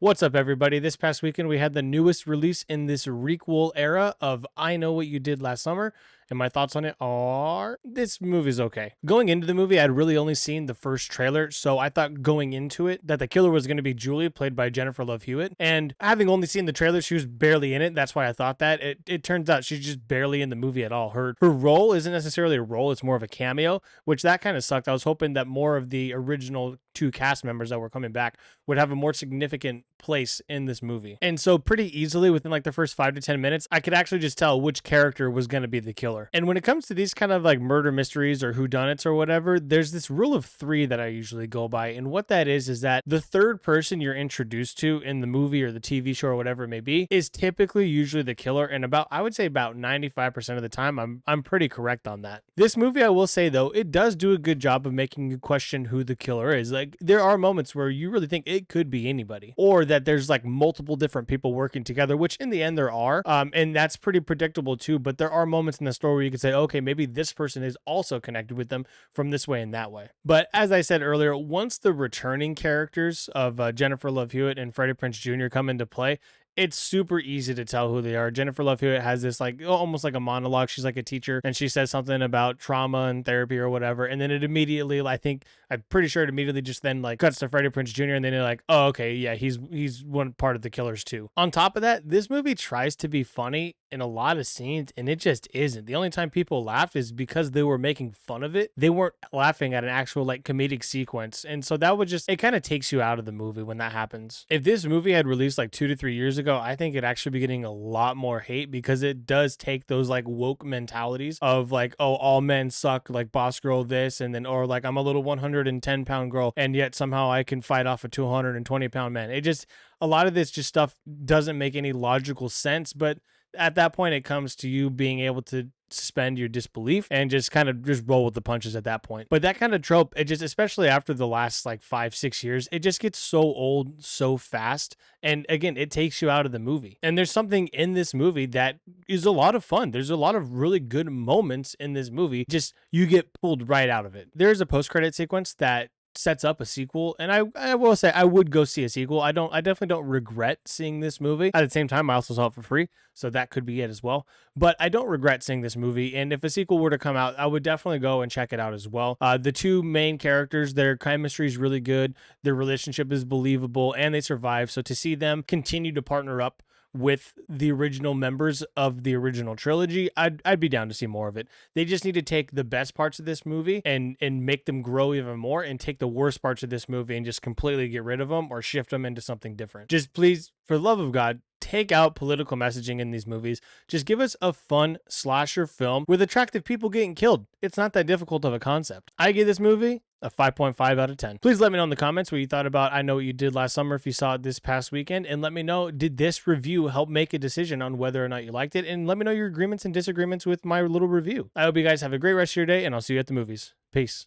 What's up, everybody? This past weekend, we had the newest release in this requel era of I Know What You Did Last Summer, and my thoughts on it are this movie's okay. Going into the movie, I'd really only seen the first trailer, so I thought going into it that the killer was going to be Julie, played by Jennifer Love Hewitt. And having only seen the trailer, she was barely in it. That's why I thought that. It turns out she's just barely in the movie at all. Her role isn't necessarily a role, it's more of a cameo, which that kind of sucked. I was hoping that more of the original two cast members that were coming back would have a more significant place in this movie. And so pretty easily within like the first 5 to 10 minutes, I could actually just tell which character was going to be the killer. And when it comes to these kind of like murder mysteries or whodunits or whatever, there's this rule of three that I usually go by. And what that is that the third person you're introduced to in the movie or the TV show or whatever it may be is typically usually the killer. And I would say about 95% of the time, I'm pretty correct on that. This movie, I will say though, it does do a good job of making you question who the killer is. Like there are moments where you really think it could be anybody, or that there's like multiple different people working together, which in the end there are. And that's pretty predictable too. But there are moments in the story where you can say, okay, maybe this person is also connected with them from this way and that way. But as I said earlier, once the returning characters of Jennifer Love Hewitt and Freddie Prinze Jr. come into play, it's super easy to tell who they are. Jennifer Love Hewitt has this like almost like a monologue. She's like a teacher and she says something about trauma and therapy or whatever. And then it immediately, I'm pretty sure it immediately just then like cuts to Freddie Prinze Jr. And then you're like, oh, okay, yeah, he's one part of the killers too. On top of that, this movie tries to be funny in a lot of scenes and it just isn't. The only time people laughed is because they were making fun of it. They weren't laughing at an actual like comedic sequence. And so that would just, it kind of takes you out of the movie when that happens. If this movie had released like 2 to 3 years ago, I think it'd actually be getting a lot more hate because it does take those like woke mentalities of like, oh, all men suck, like boss girl this, and then, or like I'm a little 110-pound girl and yet somehow I can fight off a 220-pound man. It just, a lot of this just stuff doesn't make any logical sense, but at that point it comes to you being able to suspend your disbelief and just kind of just roll with the punches at that point. But that kind of trope, it just, especially after the last like 5-6 years, it just gets so old so fast. And again, it takes you out of the movie. And there's something in this movie that is a lot of fun. There's a lot of really good moments in this movie. Just you get pulled right out of it. There's a post-credit sequence that sets up a sequel, and I will say I would go see a sequel. I definitely don't regret seeing this movie. At the same time, I also saw it for free, so that could be it as well. But I don't regret seeing this movie, and if a sequel were to come out, I would definitely go and check it out as well. The two main characters, their chemistry is really good, their relationship is believable, and they survive. So to see them continue to partner up with the original members of the original trilogy, I'd be down to see more of it. They just need to take the best parts of this movie and make them grow even more, and take the worst parts of this movie and just completely get rid of them or shift them into something different. Just please, for the love of God, take out political messaging in these movies. Just give us a fun slasher film with attractive people getting killed. It's not that difficult of a concept. I give this movie a 5.5 out of 10. Please let me know in the comments what you thought about I Know What You Did Last Summer if you saw it this past weekend, and let me know, did this review help make a decision on whether or not you liked it? And let me know your agreements and disagreements with my little review. I hope you guys have a great rest of your day, and I'll see you at the movies. Peace.